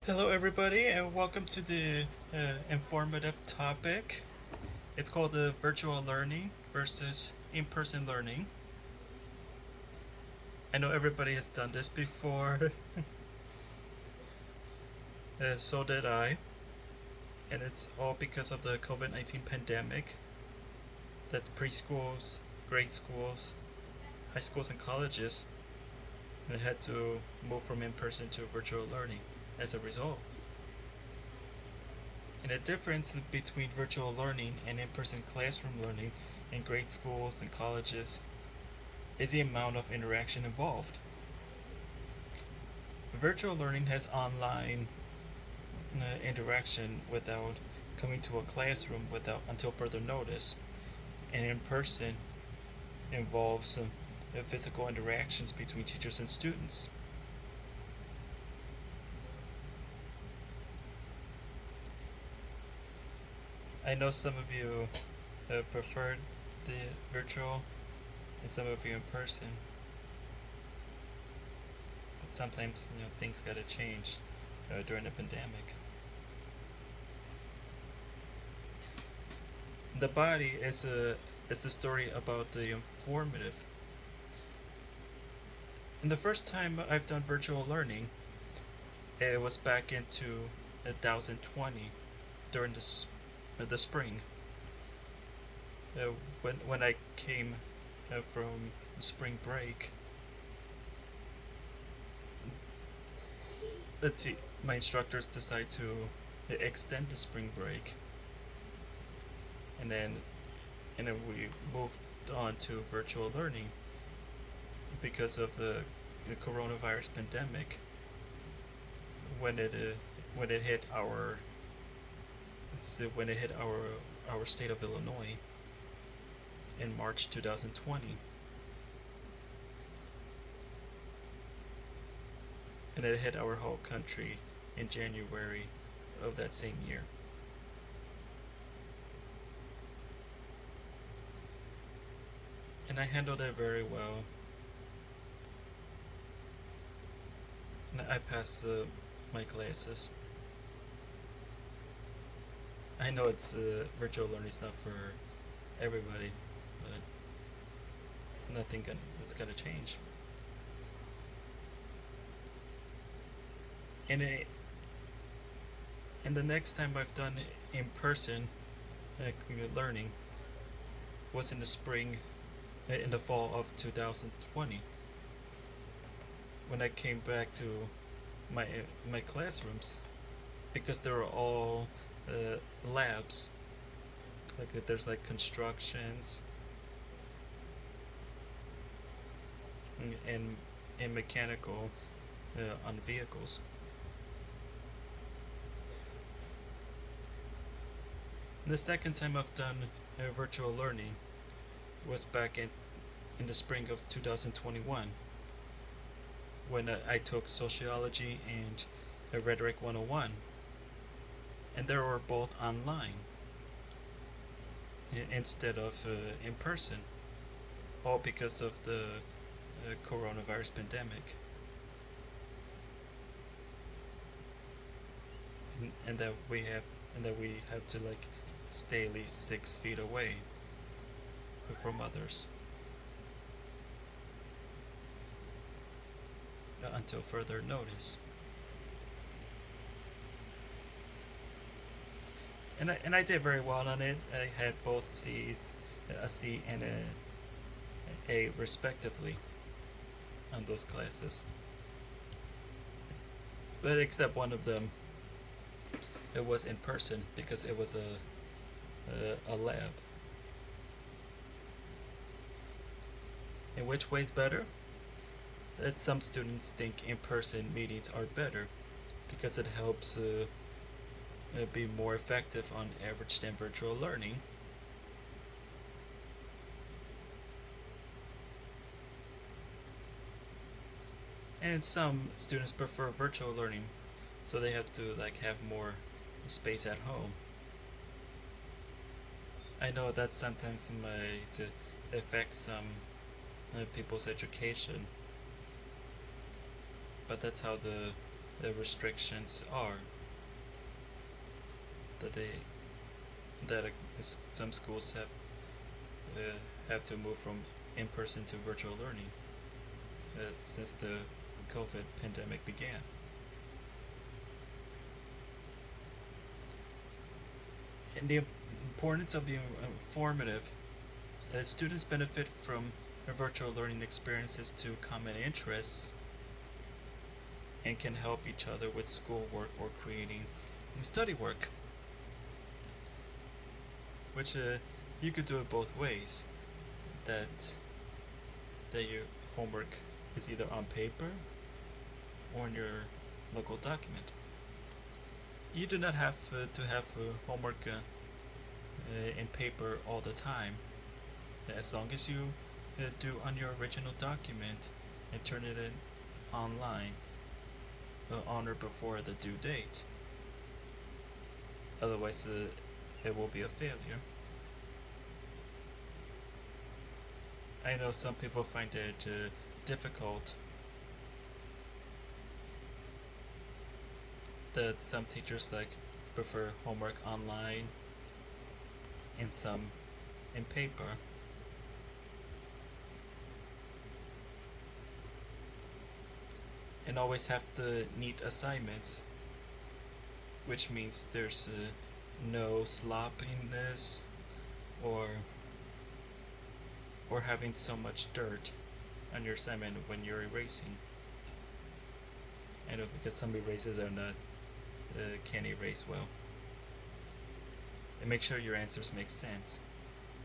Hello, everybody, and welcome to the informative topic. It's called the virtual learning versus in person learning. I know everybody has done this before, so did I, and it's all because of the COVID 19 pandemic that preschools, grade schools, high schools, and colleges had to move from in person to virtual learning as a result. And the difference between virtual learning and in person classroom learning in grade schools and colleges is the amount of interaction involved. Virtual learning has online interaction without coming to a classroom without until further notice, and in person involves physical interactions between teachers and students. I know some of you preferred the virtual and some of you in person, but sometimes things gotta change during the pandemic. The body is the story about the informative. And the first time I've done virtual learning, it was back into 2020 during the spring. When I came from spring break, my instructors decided to extend the spring break, and then we moved on to virtual learning because of the coronavirus pandemic. When it uh, when it hit our state of Illinois in March 2020, and it hit our whole country in January of that same year. And I handled it very well. And I passed my classes. I know it's virtual learning is not for everybody, but it's nothing that's gonna change. And and the next time I've done in person learning was in the spring, in the fall of 2020, when I came back to my classrooms, because they were all labs. Like there's like constructions and mechanical on vehicles. And the second time I've done virtual learning was back in the spring of 2021 when I took sociology and rhetoric 101, and they were both online instead of in person, all because of the coronavirus pandemic. And that we have to like stay at least 6 feet away from others until further notice. And I did very well on it. I had both C's, a C and a respectively on those classes. But except one of them, it was in person because it was a lab. In which way is better? That some students think in-person meetings are better because it helps be more effective on average than virtual learning. And some students prefer virtual learning, so they have to like have more space at home. I know that sometimes might affect some people's education, but that's how the restrictions are that some schools have to move from in-person to virtual learning since the COVID pandemic began. And the importance of the informative, students benefit from virtual learning experiences to common interests and can help each other with schoolwork or creating study work, which you could do it both ways. That your homework is either on paper or in your local document. You do not have to have homework in paper all the time, as long as you do on your original document and turn it in online on or before the due date. Otherwise, it will be a failure. I know some people find it difficult. That some teachers prefer homework online and some in paper. And always have the neat assignments, which means there's no sloppiness or having so much dirt on your assignment when you're erasing. I know, because some erasers are not can't erase well. And make sure your answers make sense,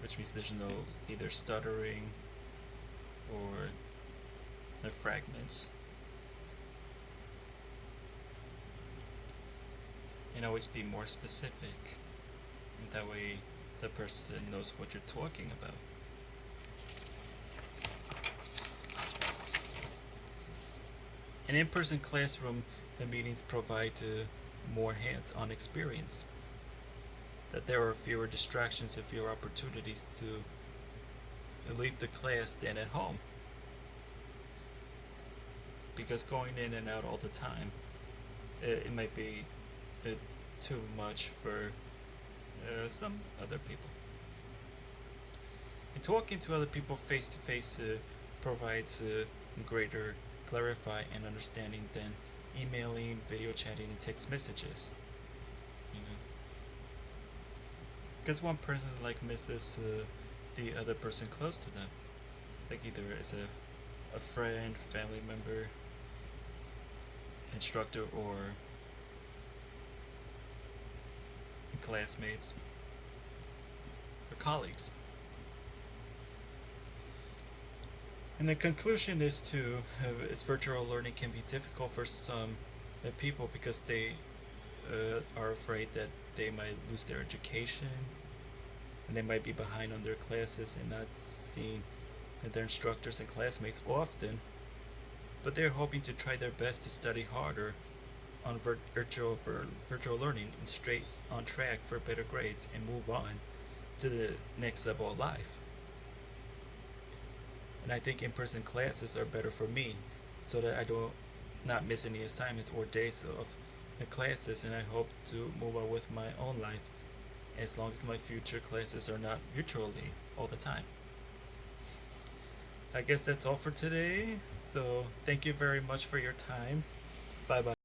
which means there's no either stuttering or fragments. And always be more specific, and that way the person knows what you're talking about. An in-person classroom meetings provide more hands-on experience. That there are fewer distractions and fewer opportunities to leave the class than at home. Because going in and out all the time, it might be too much for some other people. And talking to other people face to face provides greater clarify and understanding than emailing, video chatting, and text messages. You know, because one person misses the other person close to them, either as a friend, family member, instructor, or classmates or colleagues. And the conclusion is virtual learning can be difficult for some people because they are afraid that they might lose their education and they might be behind on their classes and not seeing their instructors and classmates often. But they're hoping to try their best to study harder on virtual learning and straight on track for better grades and move on to the next level of life. And I think in-person classes are better for me, so that I do not miss any assignments or days of the classes, and I hope to move on with my own life as long as my future classes are not virtually all the time. I guess that's all for today, so thank you very much for your time. Bye bye.